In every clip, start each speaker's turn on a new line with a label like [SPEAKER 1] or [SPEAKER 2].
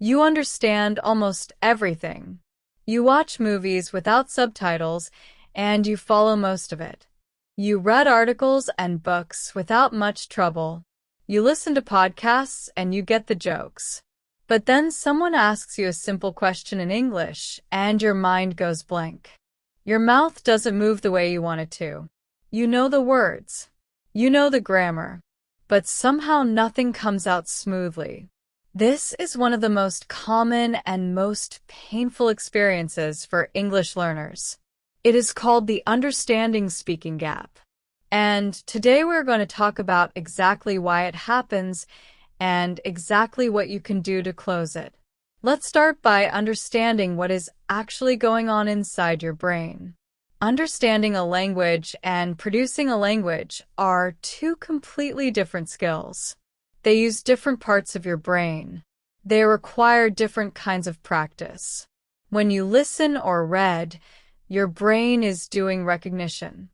[SPEAKER 1] You understand almost everything. You watch movies without subtitles, and you follow most of it. You read articles and books without much trouble. You listen to podcasts and you get the jokes. But then someone asks you a simple question in English, and your mind goes blank. Your mouth doesn't move the way you want it to. You know the words. You know the grammar. But somehow nothing comes out smoothly. This is one of the most common and most painful experiences for English learners. It is called the understanding speaking gap. And today we're going to talk about exactly why it happens and exactly what you can do to close it. Let's start by understanding what is actually going on inside your brain. Understanding a language and producing a language are two completely different skills. They use different parts of your brain. They require different kinds of practice. When you listen or read, your brain is doing recognition.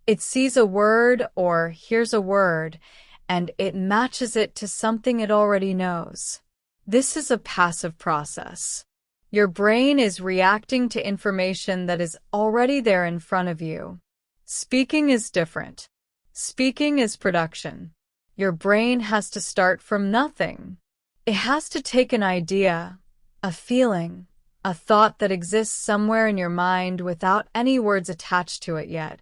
[SPEAKER 1] It sees a word or hears a word, and it matches it to something it already knows. This is a passive process. Your brain is reacting to information that is already there in front of you. Speaking is different. Speaking is production. Your brain has to start from nothing. It has to take an idea, a feeling, a thought that exists somewhere in your mind without any words attached to it yet,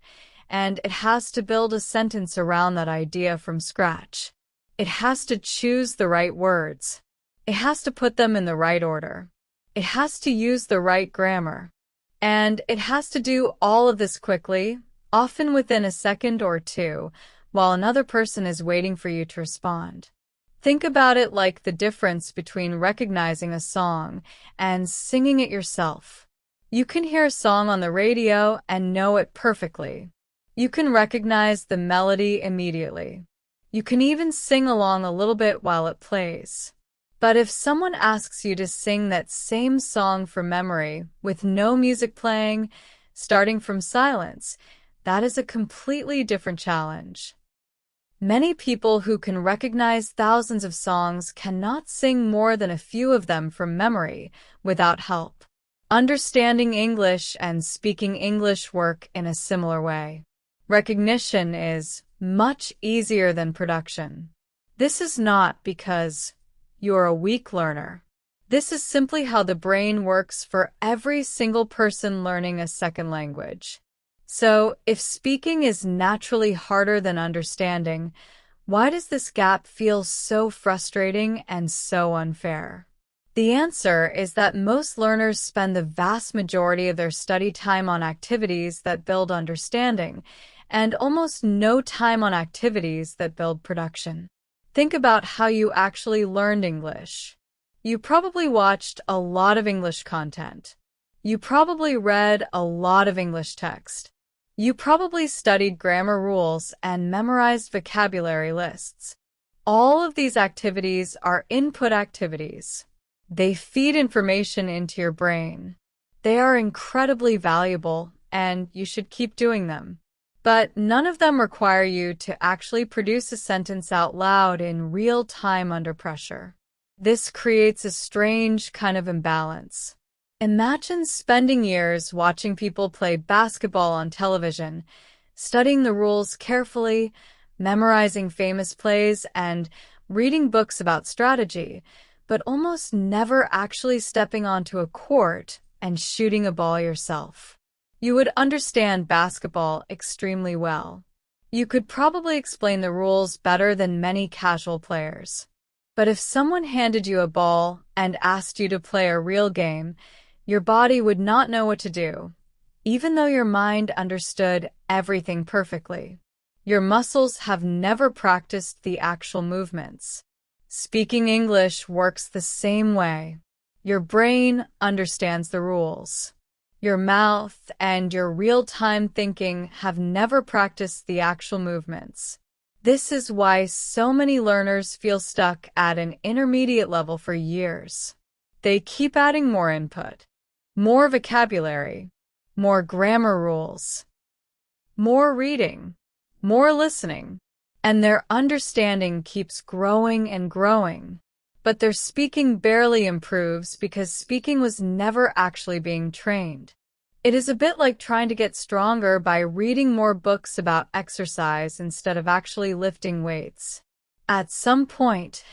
[SPEAKER 1] and it has to build a sentence around that idea from scratch. It has to choose the right words. It has to put them in the right order. It has to use the right grammar. And it has to do all of this quickly, often within a second or two, while another person is waiting for you to respond. Think about it like the difference between recognizing a song and singing it yourself. You can hear a song on the radio and know it perfectly. You can recognize the melody immediately. You can even sing along a little bit while it plays. But if someone asks you to sing that same song from memory with no music playing, starting from silence, that is a completely different challenge. Many people who can recognize thousands of songs cannot sing more than a few of them from memory without help. Understanding English and speaking English work in a similar way. Recognition is much easier than production. This is not because you're a weak learner. This is simply how the brain works for every single person learning a second language. So, if speaking is naturally harder than understanding, why does this gap feel so frustrating and so unfair? The answer is that most learners spend the vast majority of their study time on activities that build understanding, and almost no time on activities that build production. Think about how you actually learned English. You probably watched a lot of English content. You probably read a lot of English text. You probably studied grammar rules and memorized vocabulary lists. All of these activities are input activities. They feed information into your brain. They are incredibly valuable, and you should keep doing them. But none of them require you to actually produce a sentence out loud in real time under pressure. This creates a strange kind of imbalance. Imagine spending years watching people play basketball on television, studying the rules carefully, memorizing famous plays, and reading books about strategy, but almost never actually stepping onto a court and shooting a ball yourself. You would understand basketball extremely well. You could probably explain the rules better than many casual players. But if someone handed you a ball and asked you to play a real game, your body would not know what to do, even though your mind understood everything perfectly. Your muscles have never practiced the actual movements. Speaking English works the same way. Your brain understands the rules. Your mouth and your real-time thinking have never practiced the actual movements. This is why so many learners feel stuck at an intermediate level for years. They keep adding more input, more vocabulary, more grammar rules, more reading, more listening, and their understanding keeps growing and growing. but their speaking barely improves because speaking was never actually being trained. It is a bit like trying to get stronger by reading more books about exercise instead of actually lifting weights. At some point,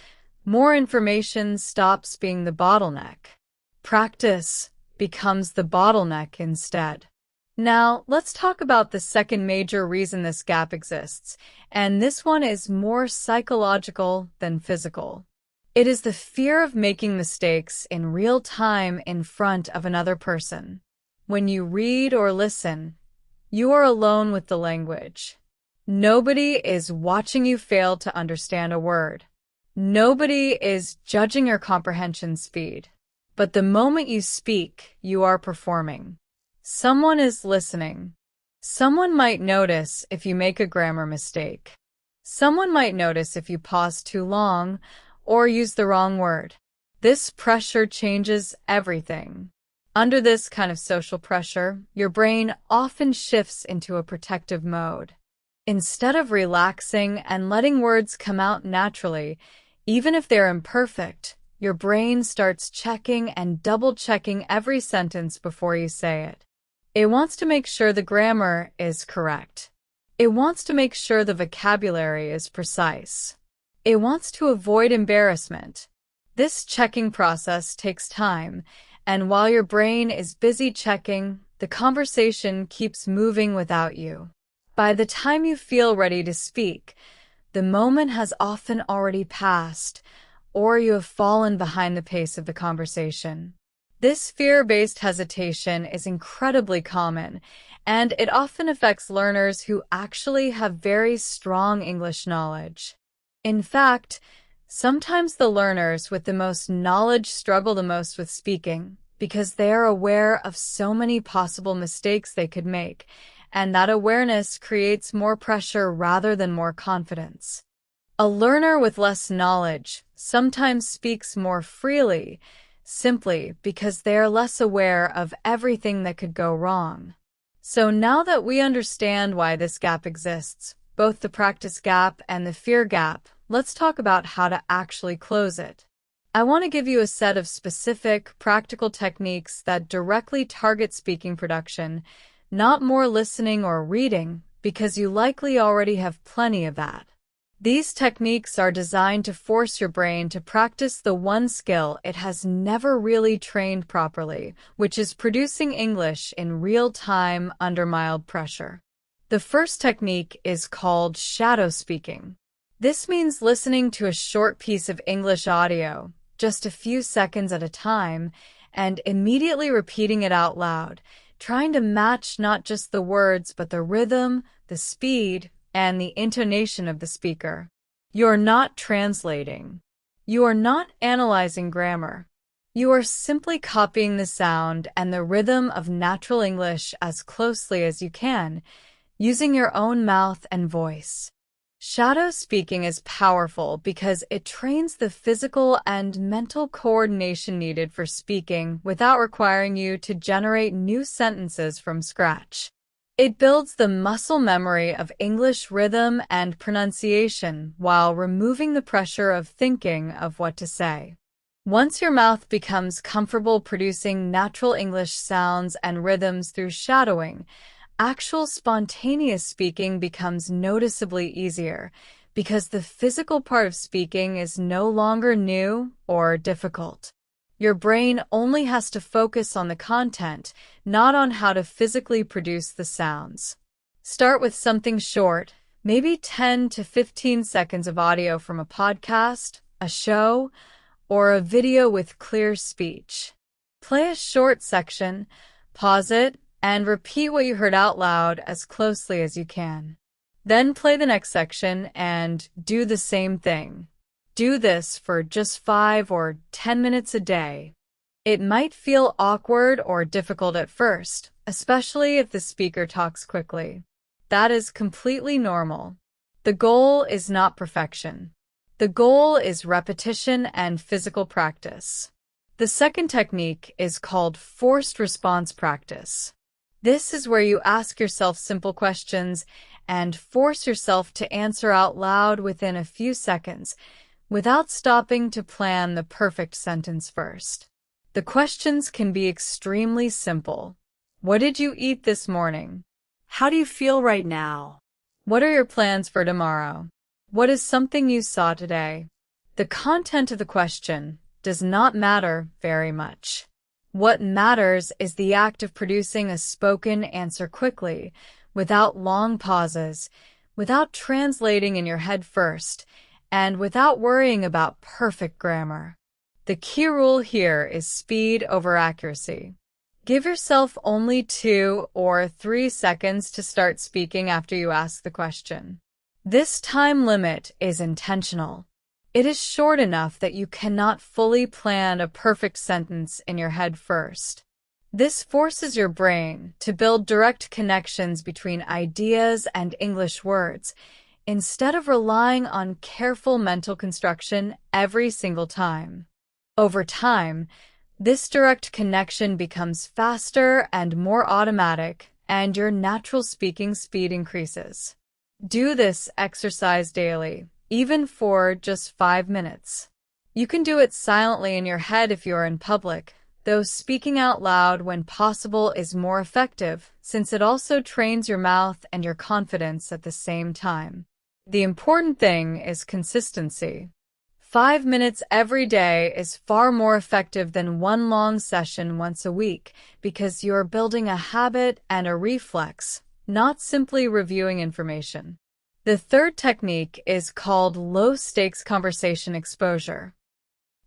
[SPEAKER 1] more information stops being the bottleneck. Practice becomes the bottleneck instead. Now, let's talk about the second major reason this gap exists, and this one is more psychological than physical. It is the fear of making mistakes in real time in front of another person. When you read or listen, you are alone with the language. Nobody is watching you fail to understand a word. Nobody is judging your comprehension speed. But the moment you speak, you are performing. Someone is listening. Someone might notice if you make a grammar mistake. Someone might notice if you pause too long or use the wrong word. This pressure changes everything. Under this kind of social pressure, your brain often shifts into a protective mode. Instead of relaxing and letting words come out naturally, even if they're imperfect, your brain starts checking and double-checking every sentence before you say it. It wants to make sure the grammar is correct. It wants to make sure the vocabulary is precise. It wants to avoid embarrassment. This checking process takes time, and while your brain is busy checking, the conversation keeps moving without you. By the time you feel ready to speak, the moment has often already passed, or you have fallen behind the pace of the conversation. This fear-based hesitation is incredibly common, and it often affects learners who actually have very strong English knowledge. In fact, sometimes the learners with the most knowledge struggle the most with speaking because they are aware of so many possible mistakes they could make, and that awareness creates more pressure rather than more confidence. A learner with less knowledge sometimes speaks more freely, simply because they are less aware of everything that could go wrong. So now that we understand why this gap exists, both the practice gap and the fear gap, let's talk about how to actually close it. I want to give you a set of specific, practical techniques that directly target speaking production, not more listening or reading, because you likely already have plenty of that. These techniques are designed to force your brain to practice the one skill it has never really trained properly, which is producing English in real time under mild pressure. The first technique is called shadow speaking. This means listening to a short piece of English audio, just a few seconds at a time, and immediately repeating it out loud, trying to match not just the words but the rhythm, the speed, and the intonation of the speaker. You're not translating. You are not analyzing grammar. You are simply copying the sound and the rhythm of natural English as closely as you can, using your own mouth and voice. Shadow speaking is powerful because it trains the physical and mental coordination needed for speaking without requiring you to generate new sentences from scratch. It builds the muscle memory of English rhythm and pronunciation while removing the pressure of thinking of what to say. Once your mouth becomes comfortable producing natural English sounds and rhythms through shadowing, actual spontaneous speaking becomes noticeably easier because the physical part of speaking is no longer new or difficult. Your brain only has to focus on the content, not on how to physically produce the sounds. Start with something short, maybe 10 to 15 seconds of audio from a podcast, a show, or a video with clear speech. Play a short section, pause it, and repeat what you heard out loud as closely as you can. Then play the next section and do the same thing. Do this for just 5 or 10 minutes a day. It might feel awkward or difficult at first, especially if the speaker talks quickly. That is completely normal. The goal is not perfection. The goal is repetition and physical practice. The second technique is called forced response practice. This is where you ask yourself simple questions and force yourself to answer out loud within a few seconds, without stopping to plan the perfect sentence first. The questions can be extremely simple. What did you eat this morning?
[SPEAKER 2] How do you feel right now?
[SPEAKER 1] What are your plans for tomorrow? What is something you saw today? The content of the question does not matter very much. What matters is the act of producing a spoken answer quickly, without long pauses, without translating in your head first, and without worrying about perfect grammar. The key rule here is speed over accuracy. Give yourself only 2 or 3 seconds to start speaking after you ask the question. This time limit is intentional. It is short enough that you cannot fully plan a perfect sentence in your head first. This forces your brain to build direct connections between ideas and English words, instead of relying on careful mental construction every single time. Over time, this direct connection becomes faster and more automatic, and your natural speaking speed increases. Do this exercise daily, even for just 5 minutes. You can do it silently in your head if you are in public, though speaking out loud when possible is more effective, since it also trains your mouth and your confidence at the same time. The important thing is consistency. 5 minutes every day is far more effective than one long session once a week because you're building a habit and a reflex, not simply reviewing information. The third technique is called low-stakes conversation exposure.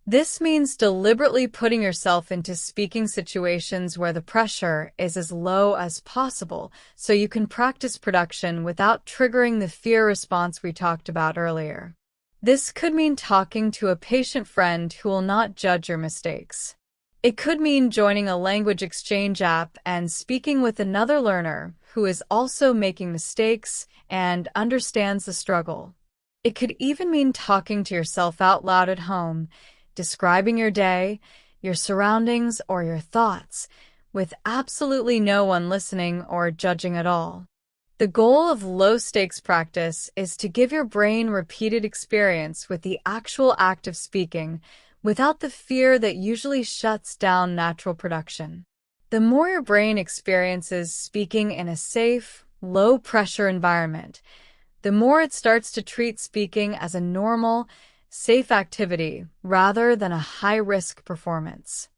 [SPEAKER 1] This means deliberately putting yourself into speaking situations where the pressure is as low as possible so you can practice production without triggering the fear response we talked about earlier. This could mean talking to a patient friend who will not judge your mistakes. It could mean joining a language exchange app and speaking with another learner who is also making mistakes and understands the struggle. It could even mean talking to yourself out loud at home, describing your day, your surroundings, or your thoughts, with absolutely no one listening or judging at all. The goal of low-stakes practice is to give your brain repeated experience with the actual act of speaking, without the fear that usually shuts down natural production. The more your brain experiences speaking in a safe, low-pressure environment, the more it starts to treat speaking as a normal, safe activity rather than a high-risk performance.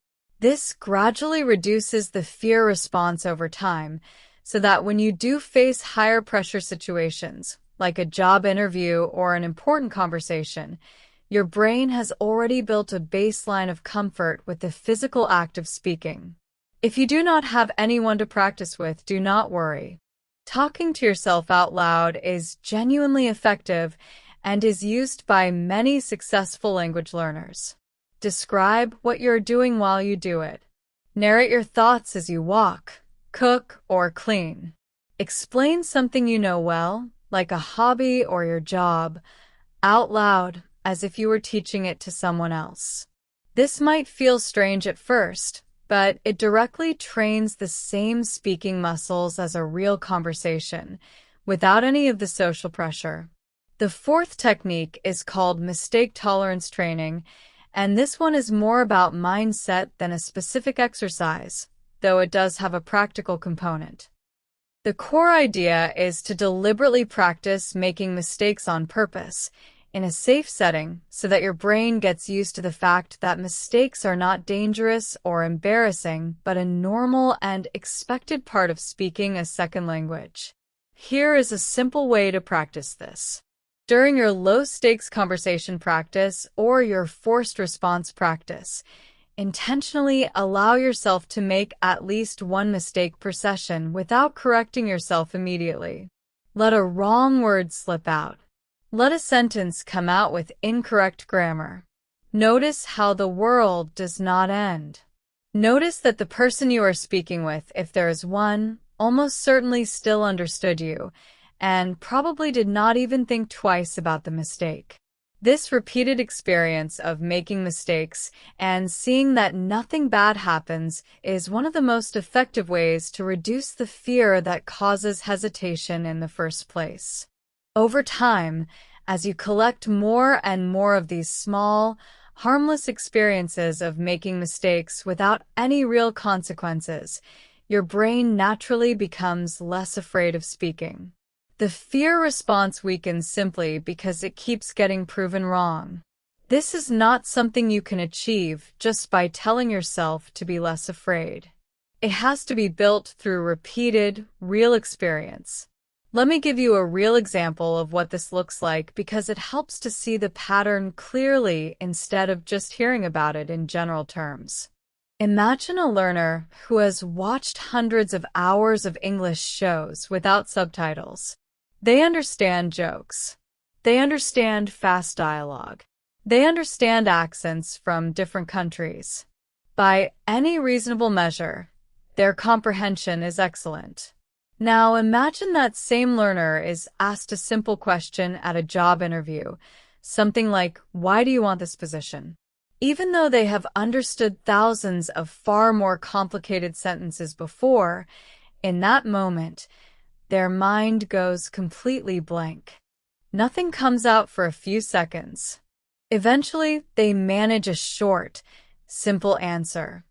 [SPEAKER 1] This gradually reduces the fear response over time, so that when you do face higher pressure situations, like a job interview or an important conversation, your brain has already built a baseline of comfort with the physical act of speaking. If you do not have anyone to practice with, do not worry. Talking to yourself out loud is genuinely effective and is used by many successful language learners. Describe what you're doing while you do it. Narrate your thoughts as you walk, cook, or clean. Explain something you know well, like a hobby or your job, out loud as if you were teaching it to someone else. This might feel strange at first, but it directly trains the same speaking muscles as a real conversation, without any of the social pressure. The fourth technique is called mistake tolerance training, and this one is more about mindset than a specific exercise, though it does have a practical component. The core idea is to deliberately practice making mistakes on purpose, in a safe setting, so that your brain gets used to the fact that mistakes are not dangerous or embarrassing, but a normal and expected part of speaking a second language. Here is a simple way to practice this. During your low-stakes conversation practice or your forced response practice, intentionally allow yourself to make at least one mistake per session without correcting yourself immediately. Let a wrong word slip out. Let a sentence come out with incorrect grammar. Notice how the world does not end. Notice that the person you are speaking with, if there is one, almost certainly still understood you, and probably did not even think twice about the mistake. This repeated experience of making mistakes and seeing that nothing bad happens is one of the most effective ways to reduce the fear that causes hesitation in the first place. Over time, As you collect more and more of these small, harmless experiences of making mistakes without any real consequences, your brain naturally becomes less afraid of speaking. The fear response weakens simply because it keeps getting proven wrong. This is not something you can achieve just by telling yourself to be less afraid. It has to be built through repeated, real experience. Let me give you a real example of what this looks like because it helps to see the pattern clearly instead of just hearing about it in general terms. Imagine a learner who has watched hundreds of hours of English shows without subtitles. They understand jokes. They understand fast dialogue. They understand accents from different countries. By any reasonable measure, their comprehension is excellent. Now imagine that same learner is asked a simple question at a job interview, something like, "Why do you want this position?" Even though they have understood thousands of far more complicated sentences before, in that moment, their mind goes completely blank. Nothing comes out for a few seconds. Eventually, they manage a short, simple answer,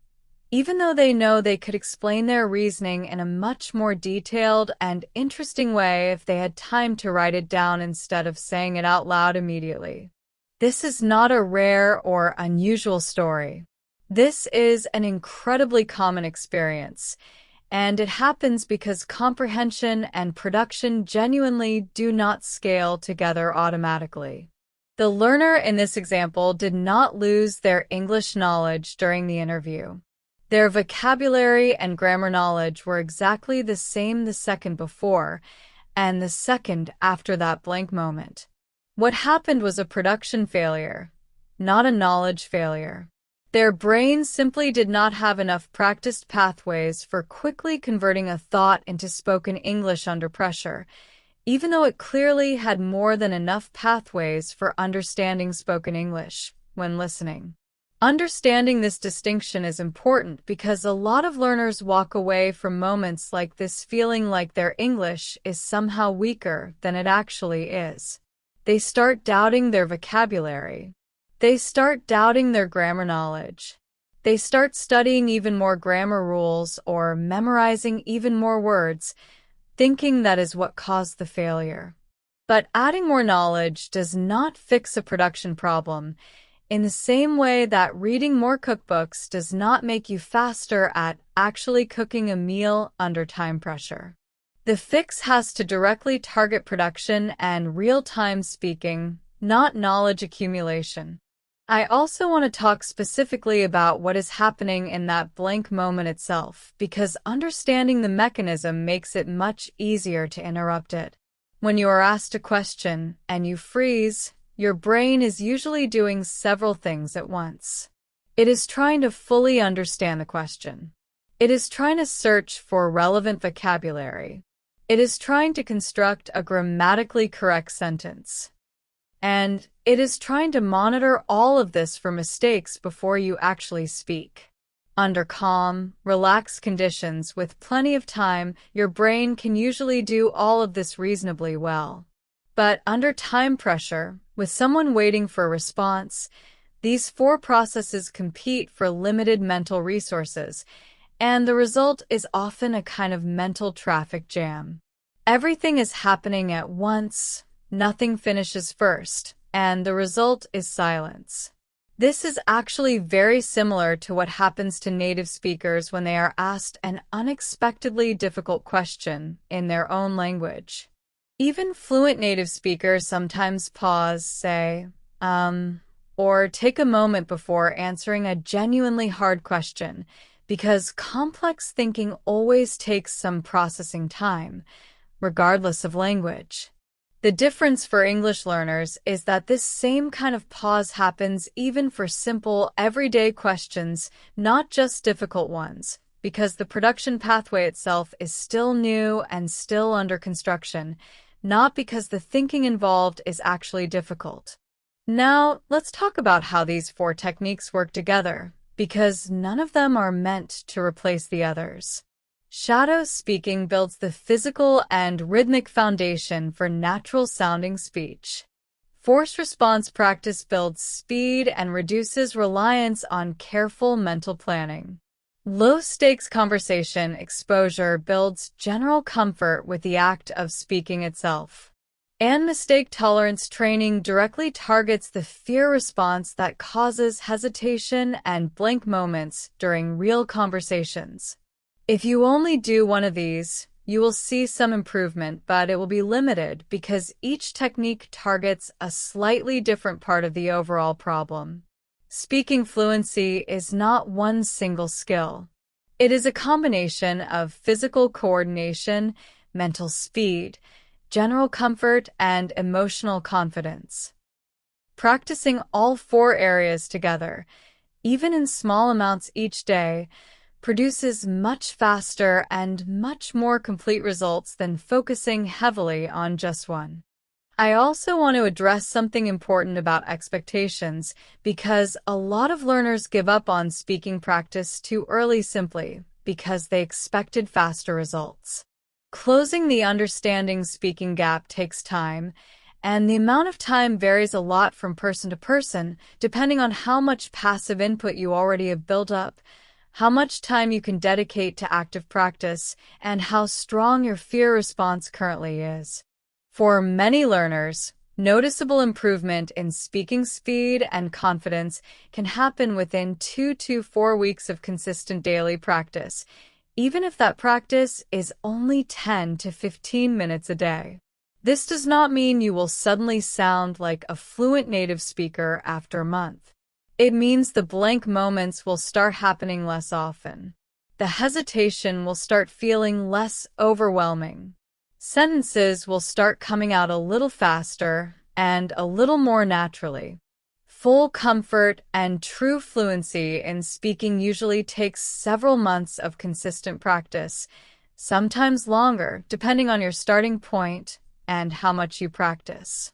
[SPEAKER 1] even though they know they could explain their reasoning in a much more detailed and interesting way if they had time to write it down instead of saying it out loud immediately. This is not a rare or unusual story. This is an incredibly common experience, and it happens because comprehension and production genuinely do not scale together automatically. The learner in this example did not lose their English knowledge during the interview. Their vocabulary and grammar knowledge were exactly the same the second before and the second after that blank moment. What happened was a production failure, not a knowledge failure. Their brain simply did not have enough practiced pathways for quickly converting a thought into spoken English under pressure, even though it clearly had more than enough pathways for understanding spoken English when listening. Understanding this distinction is important because a lot of learners walk away from moments like this feeling like their English is somehow weaker than it actually is. They start doubting their vocabulary. They start doubting their grammar knowledge. They start studying even more grammar rules or memorizing even more words, thinking that is what caused the failure. But adding more knowledge does not fix a production problem, in the same way that reading more cookbooks does not make you faster at actually cooking a meal under time pressure. The fix has to directly target production and real-time speaking, not knowledge accumulation. I also want to talk specifically about what is happening in that blank moment itself, because understanding the mechanism makes it much easier to interrupt it. When you are asked a question and you freeze, your brain is usually doing several things at once. It is trying to fully understand the question. It is trying to search for relevant vocabulary. It is trying to construct a grammatically correct sentence. And it is trying to monitor all of this for mistakes before you actually speak. Under calm, relaxed conditions with plenty of time, your brain can usually do all of this reasonably well. But under time pressure, with someone waiting for a response, these four processes compete for limited mental resources, and the result is often a kind of mental traffic jam. Everything is happening at once. Nothing finishes first, and the result is silence. This is actually very similar to what happens to native speakers when they are asked an unexpectedly difficult question in their own language. Even fluent native speakers sometimes pause, say, or take a moment before answering a genuinely hard question, because complex thinking always takes some processing time, regardless of language. The difference for English learners is that this same kind of pause happens even for simple, everyday questions, not just difficult ones, because the production pathway itself is still new and still under construction, not because the thinking involved is actually difficult. Now, let's talk about how these four techniques work together, because none of them are meant to replace the others. Shadow speaking builds the physical and rhythmic foundation for natural-sounding speech. Forced response practice builds speed and reduces reliance on careful mental planning. Low-stakes conversation exposure builds general comfort with the act of speaking itself. And mistake tolerance training directly targets the fear response that causes hesitation and blank moments during real conversations. If you only do one of these, you will see some improvement, but it will be limited because each technique targets a slightly different part of the overall problem. Speaking fluency is not one single skill. It is a combination of physical coordination, mental speed, general comfort, and emotional confidence. Practicing all four areas together, even in small amounts each day, produces much faster and much more complete results than focusing heavily on just one. I also want to address something important about expectations because a lot of learners give up on speaking practice too early simply because they expected faster results. Closing the understanding-speaking gap takes time, and the amount of time varies a lot from person to person, depending on how much passive input you already have built up, how much time you can dedicate to active practice, and how strong your fear response currently is. For many learners, noticeable improvement in speaking speed and confidence can happen within 2 to 4 weeks of consistent daily practice, even if that practice is only 10 to 15 minutes a day. This does not mean you will suddenly sound like a fluent native speaker after a month. It means the blank moments will start happening less often. The hesitation will start feeling less overwhelming. Sentences will start coming out a little faster and a little more naturally. Full comfort and true fluency in speaking usually takes several months of consistent practice, sometimes longer, depending on your starting point and how much you practice.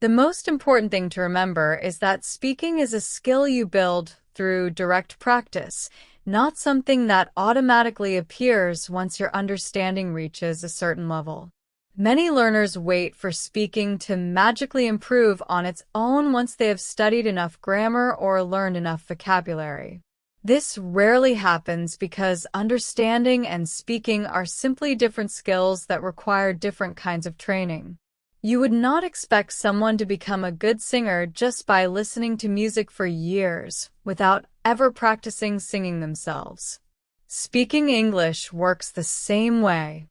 [SPEAKER 1] The most important thing to remember is that speaking is a skill you build through direct practice, not something that automatically appears once your understanding reaches a certain level. Many learners wait for speaking to magically improve on its own once they have studied enough grammar or learned enough vocabulary. This rarely happens because understanding and speaking are simply different skills that require different kinds of training. You would not expect someone to become a good singer just by listening to music for years without ever practicing singing themselves. Speaking English works the same way.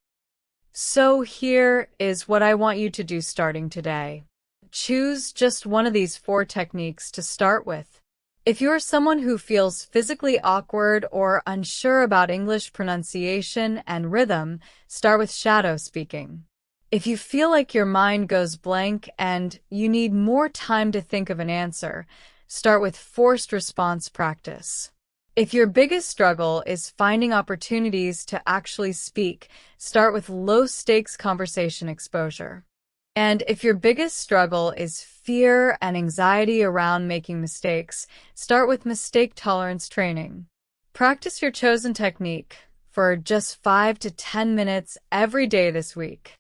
[SPEAKER 1] So here is what I want you to do starting today. Choose just one of these 4 techniques to start with. If you're someone who feels physically awkward or unsure about English pronunciation and rhythm, start with shadow speaking. If you feel like your mind goes blank and you need more time to think of an answer, start with forced response practice. If your biggest struggle is finding opportunities to actually speak, start with low-stakes conversation exposure. And if your biggest struggle is fear and anxiety around making mistakes, start with mistake tolerance training. Practice your chosen technique for just 5 to 10 minutes every day this week.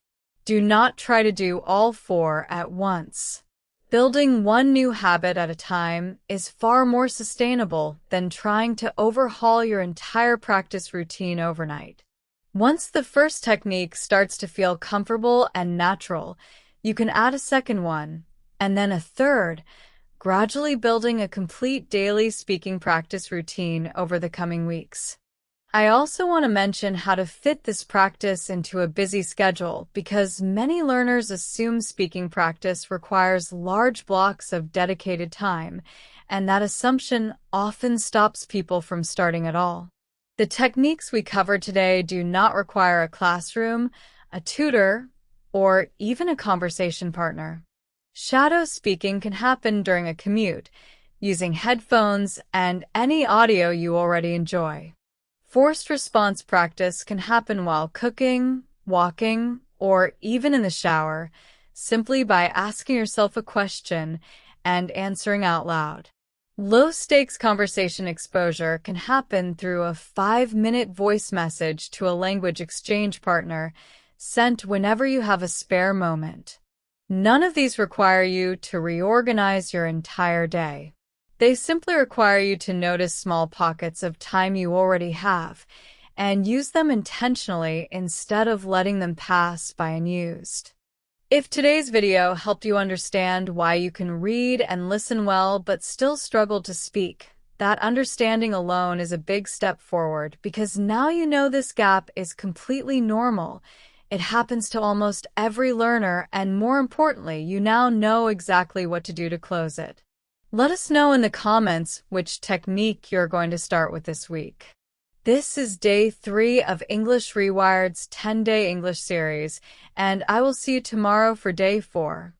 [SPEAKER 1] Do not try to do all 4 at once. Building one new habit at a time is far more sustainable than trying to overhaul your entire practice routine overnight. Once the first technique starts to feel comfortable and natural, you can add a second one, and then a third, gradually building a complete daily speaking practice routine over the coming weeks. I also want to mention how to fit this practice into a busy schedule because many learners assume speaking practice requires large blocks of dedicated time, and that assumption often stops people from starting at all. The techniques we covered today do not require a classroom, a tutor, or even a conversation partner. Shadow speaking can happen during a commute, using headphones and any audio you already enjoy. Forced response practice can happen while cooking, walking, or even in the shower, simply by asking yourself a question and answering out loud. Low-stakes conversation exposure can happen through a 5-minute voice message to a language exchange partner, sent whenever you have a spare moment. None of these require you to reorganize your entire day. They simply require you to notice small pockets of time you already have and use them intentionally instead of letting them pass by unused. If today's video helped you understand why you can read and listen well but still struggle to speak, that understanding alone is a big step forward because now you know this gap is completely normal. It happens to almost every learner, and more importantly, you now know exactly what to do to close it. Let us know in the comments which technique you're going to start with this week. This is day 3 of English Rewired's 10-day English series, and I will see you tomorrow for day 4.